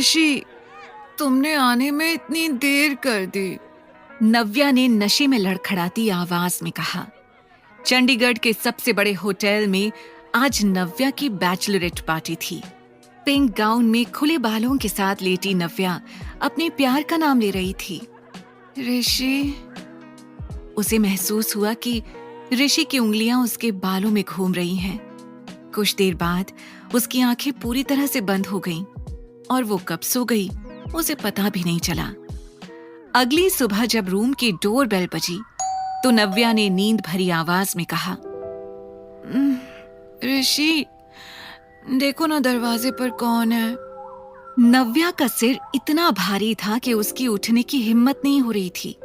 ऋषि, तुमने आने में इतनी देर कर दी। नव्या ने नशे में लड़खड़ाती आवाज में कहा। चंडीगढ़ के सबसे बड़े होटल में आज नव्या की बैचलरेट पार्टी थी। पिंक गाउन में खुले बालों के साथ लेटी नव्या अपने प्यार का नाम ले रही थी। ऋषि, उसे महसूस हुआ कि ऋषि की उंगलियां उसके बालों में घूम रही हैं। कुछ देर बाद उसकी आंखें पूरी तरह से बंद हो गईं और वो कब सो गई उसे पता भी नहीं चला। अगली सुबह जब रूम की डोर बेल बजी तो नव्या ने नींद भरी आवाज में कहा, ऋषि, देखो ना दरवाजे पर कौन है। नव्या का सिर इतना भारी था कि उसकी उठने की हिम्मत नहीं हो रही थी।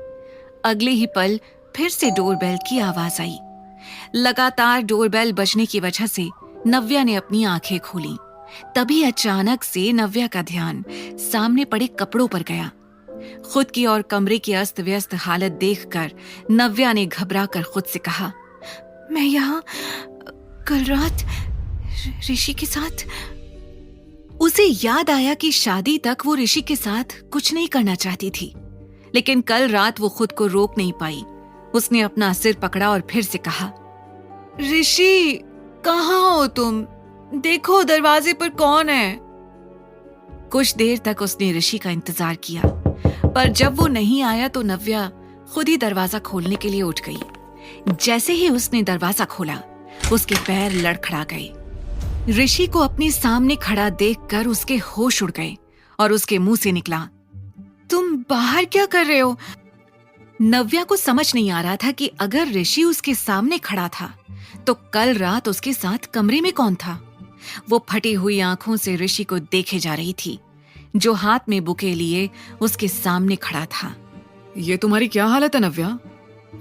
अगले ही पल फिर से डोरबेल की आवाज आई। लगातार डोरबेल बजने की वजह से नव्या ने अपनी आंखें खोली। तभी अचानक से नव्या का ध्यान सामने पड़े कपड़ों पर गया। खुद की और कमरे की अस्त व्यस्त हालत देखकर नव्या ने घबराकर खुद से कहा, मैं यहाँ कल रात ऋषि के साथ। उसे याद आया कि शादी तक वो ऋषि के साथ कुछ नहीं करना चाहती थी, लेकिन कल रात वो खुद को रोक नहीं पाई। उसने अपना सिर पकड़ा और फिर से कहा, ऋषि, कहाँ हो तुम? देखो दरवाजे पर कौन है। कुछ देर तक उसने ऋषि का इंतजार किया, पर जब वो नहीं आया तो नव्या खुद ही दरवाजा खोलने के लिए उठ गई। जैसे ही उसने दरवाजा खोला, उसके पैर लड़खड़ा गए। ऋषि को अपने सामने खड़ा देखकर उसके होश उड़ गए और उसके मुंह से निकला, तुम बाहर क्या कर रहे हो? नव्या को समझ नहीं आ रहा था कि अगर ऋषि उसके सामने खड़ा था तो कल रात उसके साथ कमरे में कौन था। वो फटी हुई आंखों से ऋषि को देखे जा रही थी, जो हाथ में बुके लिए उसके सामने खड़ा था। ये तुम्हारी क्या हालत है नव्या?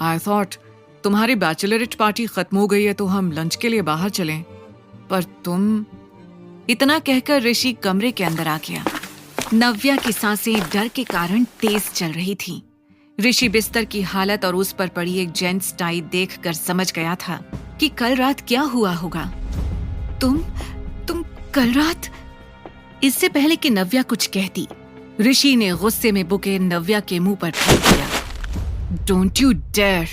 आई थॉट तुम्हारी बैचलरेट पार्टी खत्म हो गई है तो हम लंच के लिए बाहर चलें, पर तुम। इतना कहकर ऋषि कमरे के अंदर आ गया। नव्या की सांसें डर के कारण तेज चल रही थीं। ऋषि बिस्तर की हालत और उस पर पड़ी एक जेंट्स टाई देखकर समझ गया था कि कल रात क्या हुआ होगा। तुम कल रात? इससे पहले कि नव्या कुछ कहती, ऋषि ने गुस्से में बुके नव्या के मुंह पर फेंक दिया। Don't you dare!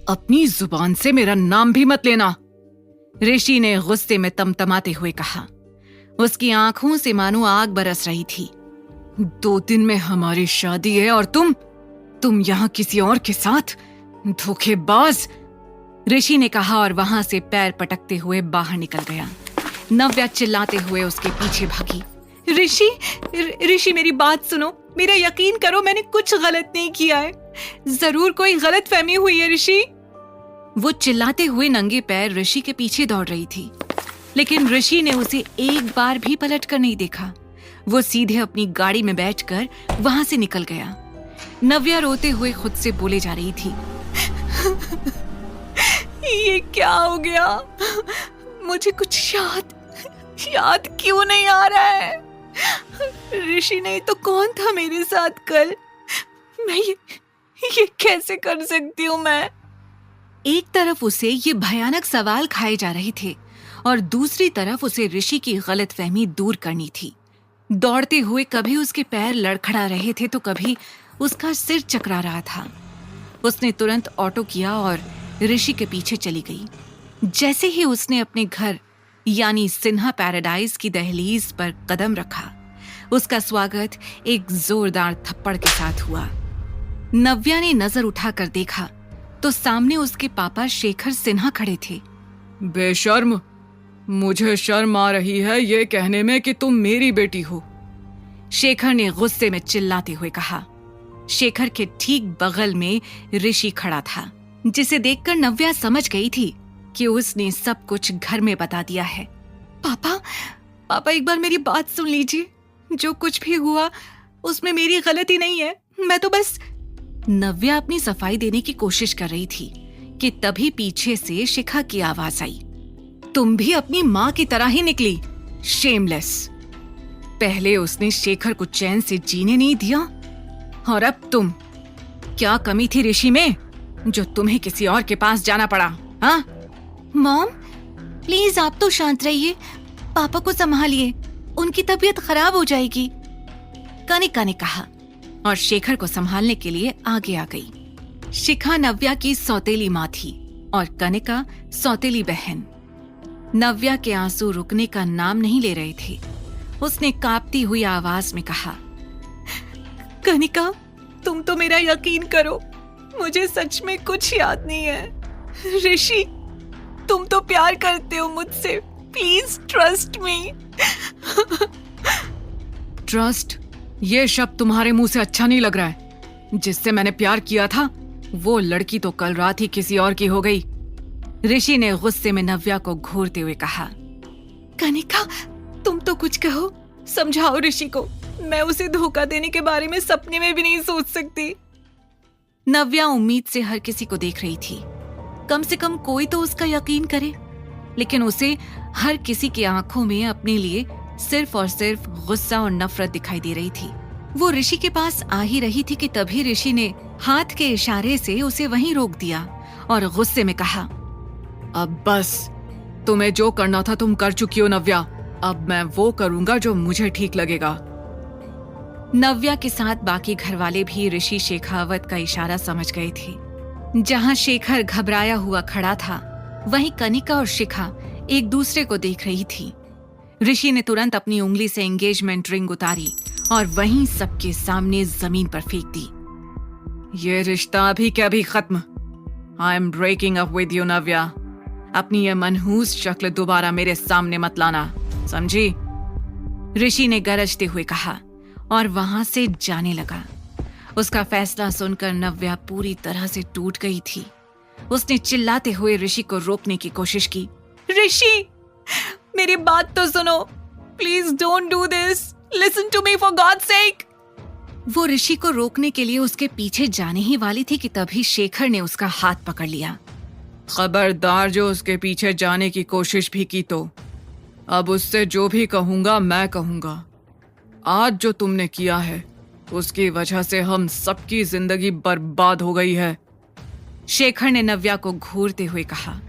अपनी जुबान से मेरा नाम भी मत लेना। ऋषि ने गुस्से में तमतमाते हुए कहा। उसकी आंखों से मानो आग बरस रही थी। 2 दिन में हमारी शादी है और तुम यहाँ किसी और के साथ? धोखेबाज! ऋषि ने कहा और वहां से पैर पटकते हुए बाहर निकल गया। नव्या चिल्लाते हुए उसके पीछे भागी। ऋषि, मेरी बात सुनो, मेरा यकीन करो, मैंने कुछ गलत नहीं किया है। जरूर कोई गलतफहमी हुई है ऋषि। वो चिल्लाते हुए नंगे पैर ऋषि के पीछे दौड़ रही थी, लेकिन ऋषि ने उसे एक बार भी पलट कर नहीं देखा। वो सीधे अपनी गाड़ी में बैठकर वहां से निकल गया। नव्या रोते हुए खुद से बोले जा रही थी, ये क्या हो गया? मुझे कुछ याद क्यों नहीं आ रहा है? ऋषि नहीं तो कौन था मेरे साथ कल? मैं ये कैसे कर सकती हूँ मैं? एक तरफ उसे ये भयानक सवाल खाए जा रहे थे और दूसरी तरफ उसे ऋषि की गलतफहमी दूर करनी थी। दौड़ते हुए कभी उसके पैर लड़खड़ा रहे थे तो कभी उसका सिर चकरा रहा था। उसने तुरंत ऑटो किया और ऋषि के पीछे चली गई। जैसे ही उसने अपने घर यानी सिन्हा पैराडाइज की दहलीज पर कदम रखा, उसका स्वागत एक जोरदार थप्पड़ के साथ हुआ। नव्या ने नजर उठाकर देखा तो सामने उसके पापा शेखर सिन्हा खड़े थे। बेशर्म, मुझे शर्म आ रही है ये कहने में कि तुम मेरी बेटी हो, शेखर ने गुस्से में चिल्लाते हुए कहा। शेखर के ठीक बगल में ऋषि खड़ा था, जिसे देखकर नव्या समझ गई थी कि उसने सब कुछ घर में बता दिया है। पापा एक बार मेरी बात सुन लीजिए। जो कुछ भी हुआ उसमें मेरी गलती नहीं है। मैं तो बस। नव्या अपनी सफाई देने की कोशिश कर रही थी कि तभी पीछे से शिखा की आवाज आई। तुम भी अपनी माँ की तरह ही निकली, शेमलेस। पहले उसने शेखर को चैन से जीने नहीं दिया और अब तुम। क्या कमी थी ऋषि में जो तुम्हें किसी और के पास जाना पड़ा? हाँ मॉम, प्लीज आप तो शांत रहिए। पापा को संभालिए, उनकी तबीयत खराब हो जाएगी। कनिका ने कहा और शेखर को संभालने के लिए आगे आ गई। शिखा नव्या की सौतेली माँ थी और कनिका सौतेली बहन। नव्या के आंसू रुकने का नाम नहीं ले रहे थे। उसने कांपती हुई आवाज में कहा, कनिका, तुम तो मेरा यकीन करो, मुझे सच में कुछ याद नहीं है। ऋषि, तुम तो प्यार करते हो मुझसे, प्लीज ट्रस्ट मी। ट्रस्ट? ये शब्द तुम्हारे मुंह से अच्छा नहीं लग रहा है। जिससे मैंने प्यार किया था वो लड़की तो कल रात ही किसी और की हो गई। ऋषि ने गुस्से में नव्या को घूरते हुए कहा, कनिका, तुम तो कुछ कहो, समझाओ ऋषि को। मैं उसे धोखा देने के बारे में सपने में भी नहीं सोच सकती। नव्या उम्मीद से हर किसी को देख रही थी, कम से कम कोई तो उसका यकीन करे, लेकिन उसे हर किसी की आंखों में अपने लिए सिर्फ और सिर्फ गुस्सा और नफरत दिखाई दे रही थी। वो ऋषि के पास आ ही रही थी कि तभी ऋषि ने हाथ के इशारे से उसे वहीं रोक दिया और गुस्से में कहा, अब बस, तुम्हें जो करना था तुम कर चुकी हो नव्या। अब मैं वो करूंगा जो मुझे ठीक लगेगा। नव्या के साथ बाकी घरवाले भी ऋषि शेखावत का इशारा समझ गए थे। जहां शेखर घबराया हुआ खड़ा था, वहीं कनिका और शिखा एक दूसरे को देख रही थी। ऋषि ने तुरंत अपनी उंगली से एंगेजमेंट रिंग उतारी और वहीं सबके सामने जमीन पर फेंक दी। ये रिश्ता अभी के अभी खत्म। I am breaking up with you Navya. अपनी ये मनहूस शक्ल दोबारा मेरे सामने मत लाना, समझी? ऋषि ने गरजते हुए कहा और वहां से जाने लगा। उसका फैसला सुनकर नव्या पूरी तरह से टूट गई थी। उसने चिल्लाते हुए ऋषि को रोकने की कोशिश की। ऋषि, मेरी बात तो सुनो, please don't do this, listen to me for God's sake. वो ऋषि को रोकने के लिए उसके पीछे जाने ही वाली थी कि तभी शेखर ने उसका हाथ पकड़ लिया। खबरदार, जो उसके पीछे जाने की कोशिश भी की तो अब उससे जो भी कहूंगा मैं कहूंगा। आज जो तुमने किया है उसकी वजह से हम सबकी जिंदगी बर्बाद हो गई है। शेखर ने नव्या को घूरते हुए कहा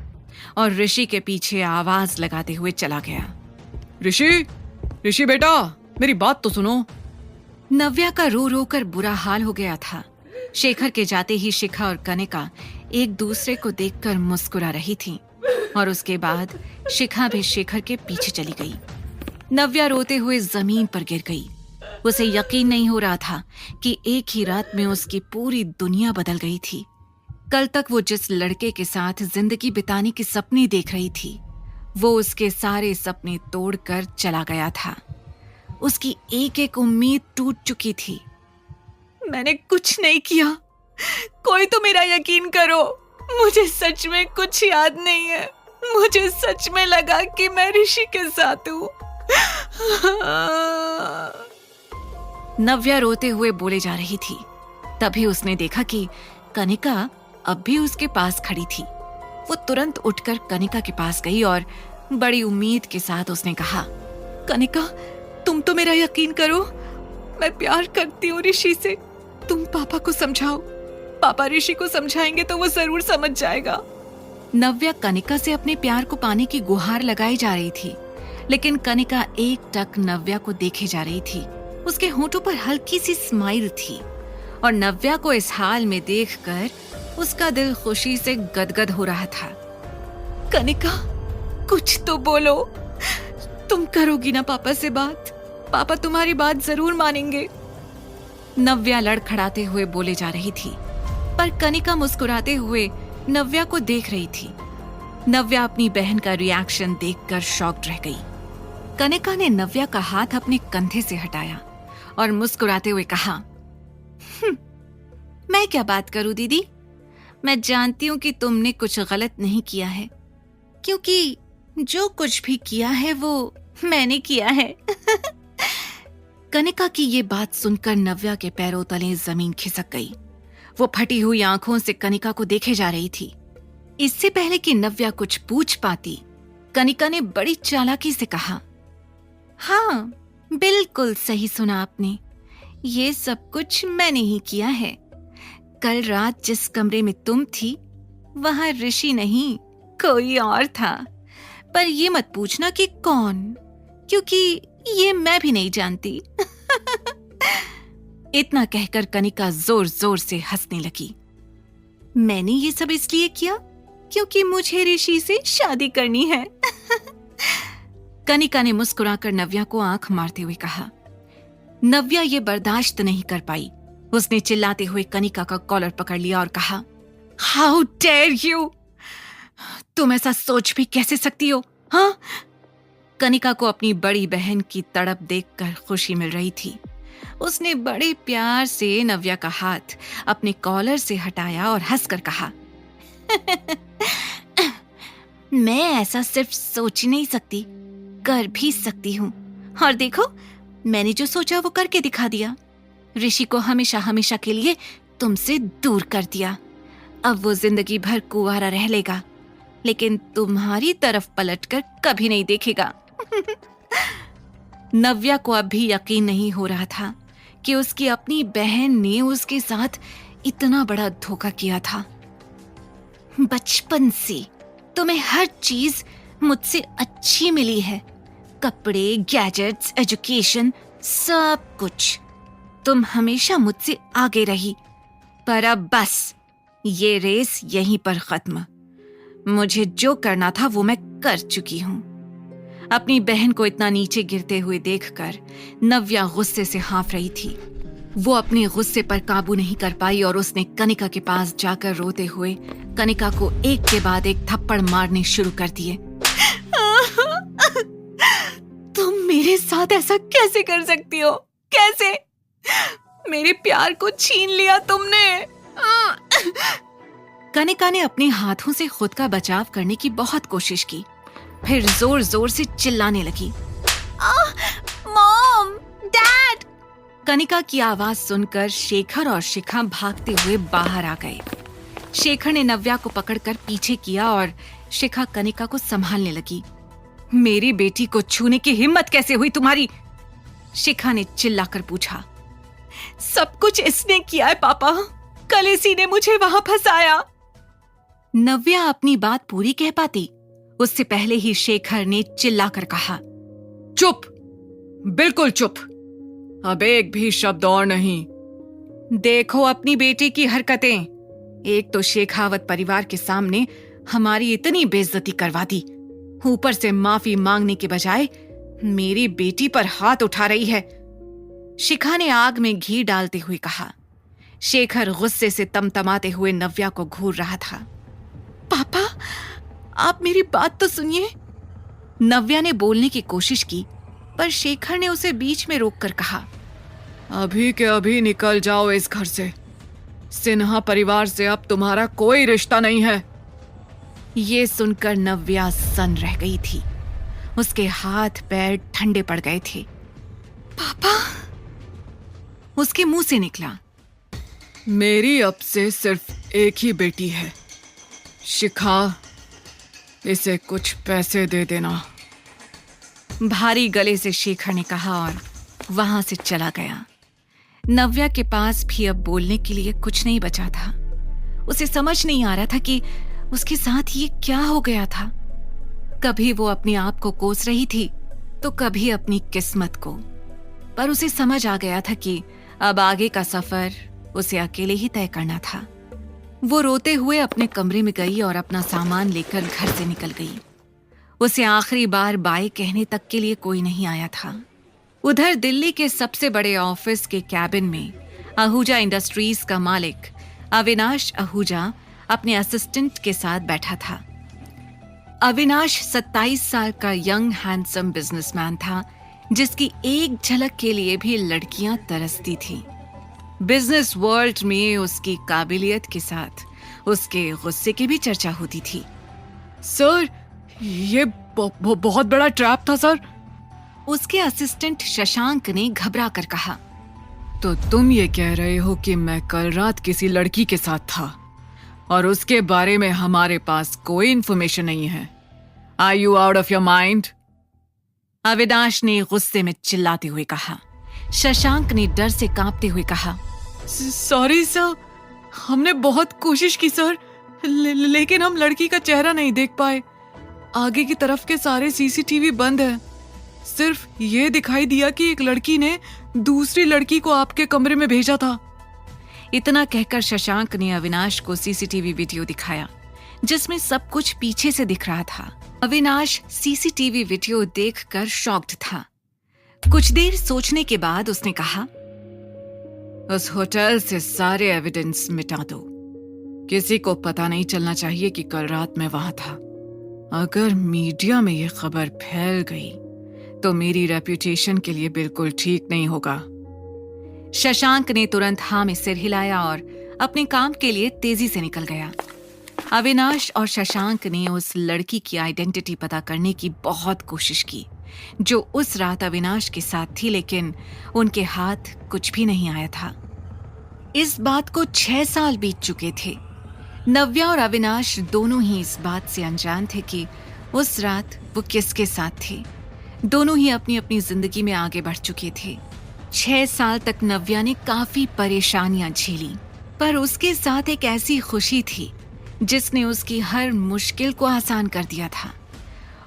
और ऋषि के पीछे आवाज लगाते हुए चला गया। ऋषि बेटा, मेरी बात तो सुनो। नव्या का रो रो कर बुरा हाल हो गया था। शेखर के जाते ही शिखा और कनिका एक दूसरे को देखकर मुस्कुरा रही थीं और उसके बाद शिखा भी शेखर के पीछे चली गई। नव्या रोते हुए जमीन पर गिर गई। उसे यकीन नहीं हो रहा था कि एक ही रात में उसकी पूरी दुनिया बदल गई थी। कल तक वो जिस लड़के के साथ जिंदगी बिताने के सपने देख रही थी, वो उसके सारे सपने तोड़कर चला गया था। उसकी एक एक उम्मीद टूट चुकी थी। मैंने कुछ नहीं किया, कोई तो मेरा यकीन करो, मुझे सच में कुछ याद नहीं है। मुझे सच में लगा कि मैं ऋषि के साथ हूँ। नव्या रोते हुए बोले जा रही थी। तभी उसने देखा कि कनिका अब भी उसके पास खड़ी थी। वो तुरंत उठकर कनिका के पास गई और बड़ी उम्मीद के साथ उसने कहा, कनिका, तुम तो मेरा यकीन करो, मैं प्यार करती हूँ ऋषि से। तुम पापा को समझाओ, पापा ऋषि को समझाएंगे तो वो जरूर समझ जाएगा। नव्या कनिका से अपने प्यार को पाने की गुहार लगाई जा रही थी, लेकिन कनिका एकटक नव्या को देखे जा रही थी। उसके होठों पर हल्की सी स्माइल थी और नव्या को इस हाल में देखकर उसका दिल खुशी से गदगद हो रहा था। कनिका, कुछ तो बोलो, तुम करोगी ना पापा से बात? पापा तुम्हारी बात जरूर मानेंगे। नव्या लड़खड़ाते हुए बोले जा रही थी, पर कनिका मुस्कुराते हुए नव्या को देख रही थी। नव्या अपनी बहन का रिएक्शन देखकर शॉक्ड रह गई। कनिका ने नव्या का हाथ अपने कंधे से हटाया और मुस्कुराते हुए कहा, मैं क्या बात करूं दीदी, मैं जानती हूं कि तुमने कुछ गलत नहीं किया है, क्योंकि जो कुछ भी किया है वो मैंने किया है। कनिका की ये बात सुनकर नव्या के पैरों तले जमीन खिसक गई। वो फटी हुई आंखों से कनिका को देखे जा रही थी। इससे पहले कि नव्या कुछ पूछ पाती, कनिका ने बड़ी चालाकी से कहा, हाँ, बिल्कुल सही सुना आपने, ये सब कुछ मैंने ही किया है। कल रात जिस कमरे में तुम थी, वहां ऋषि नहीं, कोई और था। पर ये मत पूछना कि कौन, क्योंकि ये मैं भी नहीं जानती। इतना कहकर कनिका जोर जोर से हंसने लगी। मैंने ये सब इसलिए किया क्योंकि मुझे ऋषि से शादी करनी है। कनिका ने मुस्कुराकर नव्या को आंख मारते हुए कहा। नव्या ये बर्दाश्त नहीं कर पाई। उसने चिल्लाते हुए कनिका का कॉलर पकड़ लिया और कहा, हाउ डेयर यू! तुम ऐसा सोच भी कैसे सकती हो, हाँ? कनिका को अपनी बड़ी बहन की तड़प देखकर खुशी मिल रही थी। उसने बड़े प्यार से नव्या का हाथ अपने कॉलर से हटाया और हंसकर कहा, मैं ऐसा सिर्फ सोच नहीं सकती, कर भी सकती हूँ। और देखो, मैंने जो सोचा वो करके दिखा दिया। ऋषि को हमेशा हमेशा के लिए तुमसे दूर कर दिया। अब वो जिंदगी भर कुंवारा रह लेगा, लेकिन तुम्हारी तरफ पलटकर कभी नहीं देखेगा। नव्या को अब भी यकीन नहीं हो रहा था कि उसकी अपनी बहन ने उसके साथ इतना बड़ा धोखा किया था। बचपन से तुम्हें हर चीज मुझसे अच्छी मिली है, कपड़े, गैजेट्स, एजुकेशन, सब कुछ। तुम हमेशा मुझसे आगे रही, पर अब बस ये रेस यहीं पर खत्म। मुझे जो करना था वो मैं कर चुकी हूं। अपनी बहन को इतना नीचे गिरते हुए देखकर नव्या गुस्से से हाँफ रही थी। वो अपने गुस्से पर काबू नहीं कर पाई और उसने कनिका के पास जाकर रोते हुए कनिका को एक के बाद एक थप्पड़ मारने शुरू कर दिए। तुम मेरे साथ ऐसा कैसे कर सकती हो? कैसे? मेरे प्यार को छीन लिया तुमने। कनिका ने अपने हाथों से खुद का बचाव करने की बहुत कोशिश की, फिर जोर जोर से चिल्लाने लगी। Mom, dad! कनिका की आवाज सुनकर शेखर और शिखा भागते हुए बाहर आ गए। शेखर ने नव्या को पकड़कर पीछे किया और शिखा कनिका को संभालने लगी। मेरी बेटी को छूने की हिम्मत कैसे हुई तुम्हारी? शिखा ने चिल्लाकर पूछा। सब कुछ इसने किया है पापा, कल इसी ने मुझे वहां फंसाया। नव्या अपनी बात पूरी कह पाती उससे पहले ही शेखर ने चिल्लाकर कहा, चुप, बिल्कुल चुप, अब एक भी शब्द और नहीं। देखो अपनी बेटी की हरकतें। एक तो शेखावत परिवार के सामने हमारी इतनी बेइज्जती करवा दी, ऊपर से माफी मांगने के बजाय मेरी बेटी पर हाथ उठा रही है। शिखा ने आग में घी डालते हुए कहा। शेखर गुस्से से तमतमाते हुए नव्या को घूर रहा था। पापा, आप मेरी बात तो सुनिए। नव्या ने बोलने की कोशिश की, पर शेखर ने उसे बीच में रोककर कहा, अभी के अभी निकल जाओ इस घर से। सिन्हा परिवार से अब तुम्हारा कोई रिश्ता नहीं है। ये सुनकर नव्या सन्न रह गई थी। उसके हाथ पैर ठंडे पड़ गए थे। पापा, उसके मुंह से निकला। मेरी अब से सिर्फ एक ही बेटी है, शिखा। इसे कुछ पैसे दे देना। भारी गले से शेखर ने कहा और वहां से चला गया। नव्या के पास भी अब बोलने के लिए कुछ नहीं बचा था। उसे समझ नहीं आ रहा था कि उसके साथ ये क्या हो गया था। कभी वो अपने आप को कोस रही थी तो कभी अपनी किस्मत को, पर उसे समझ आ गया था कि अब आगे का सफर उसे अकेले ही तय करना था। वो रोते हुए अपने कमरे में गई और अपना सामान लेकर घर से निकल गई। उसे आखिरी बार बाय कहने तक के लिए कोई नहीं आया था। उधर दिल्ली के सबसे बड़े ऑफिस के कैबिन में आहूजा इंडस्ट्रीज का मालिक अविनाश आहूजा अपने असिस्टेंट के साथ बैठा था। अविनाश 27 साल का यंग हैंडसम बिजनेसमैन था, जिसकी एक झलक के लिए भी लड़कियां तरसती थीं। बिजनेस वर्ल्ड में उसकी काबिलियत के साथ उसके गुस्से की भी चर्चा होती थी। सर, ये बहुत बड़ा ट्रैप था सर। उसके असिस्टेंट शशांक ने घबरा कर कहा। तो तुम ये कह रहे हो कि मैं कल रात किसी लड़की के साथ था और उसके बारे में हमारे पास कोई इंफॉर्मेशन नहीं है? Are you out of your mind? Avinash ने गुस्से में चिल्लाते हुए कहा। शशांक ने डर से कांपते हुए कहा, सॉरी सर, हमने बहुत कोशिश की सर, लेकिन हम लड़की का चेहरा नहीं देख पाए। आगे की तरफ के सारे सीसीटीवी बंद है। सिर्फ ये दिखाई दिया कि एक लड़की ने दूसरी लड़की को आपके कमरे में भेजा था। इतना कहकर शशांक ने अविनाश को सीसीटीवी वीडियो दिखाया जिसमें सब कुछ पीछे से दिख रहा था। अविनाश सीसीटीवी वीडियो देखकर शॉक्ड था। कुछ देर सोचने के बाद उसने कहा, उस होटल से सारे एविडेंस मिटा दो। किसी को पता नहीं चलना चाहिए कि कल रात मैं वहां था। अगर मीडिया में यह खबर फैल गई तो मेरी रेप्यूटेशन के लिए बिल्कुल ठीक नहीं होगा। शशांक ने तुरंत हाँ में सिर हिलाया और अपने काम के लिए तेजी से निकल गया। अविनाश और शशांक ने उस लड़की की आइडेंटिटी पता करने की बहुत कोशिश की जो उस रात अविनाश के साथ थी, लेकिन उनके हाथ कुछ भी नहीं आया था। इस बात को 6 साल बीत चुके थे। नव्या और अविनाश दोनों ही इस बात से अनजान थे कि उस रात वो किसके साथ थे। दोनों ही अपनी अपनी जिंदगी में आगे बढ़ चुके थे। 6 साल तक नव्या ने काफी परेशानियां झेली, पर उसके साथ एक ऐसी खुशी थी जिसने उसकी हर मुश्किल को आसान कर दिया था।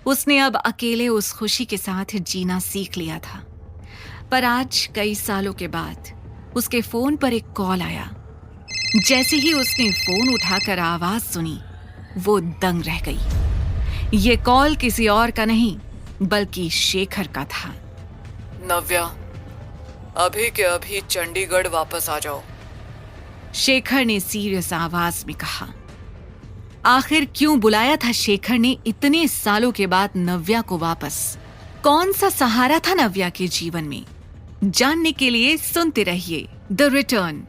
उसने अब अकेले उस खुशी के साथ जीना सीख लिया था। पर आज कई सालों के बाद उसके फोन पर एक कॉल आया। जैसे ही उसने फोन उठाकर आवाज सुनी, वो दंग रह गई। ये कॉल किसी और का नहीं बल्कि शेखर का था। नव्या, अभी के अभी चंडीगढ़ वापस आ जाओ, शेखर ने सीरियस आवाज में कहा। आखिर क्यों बुलाया था शेखर ने इतने सालों के बाद नव्या को वापस? कौन सा सहारा था नव्या के जीवन में? जानने के लिए सुनते रहिए द रिटर्न।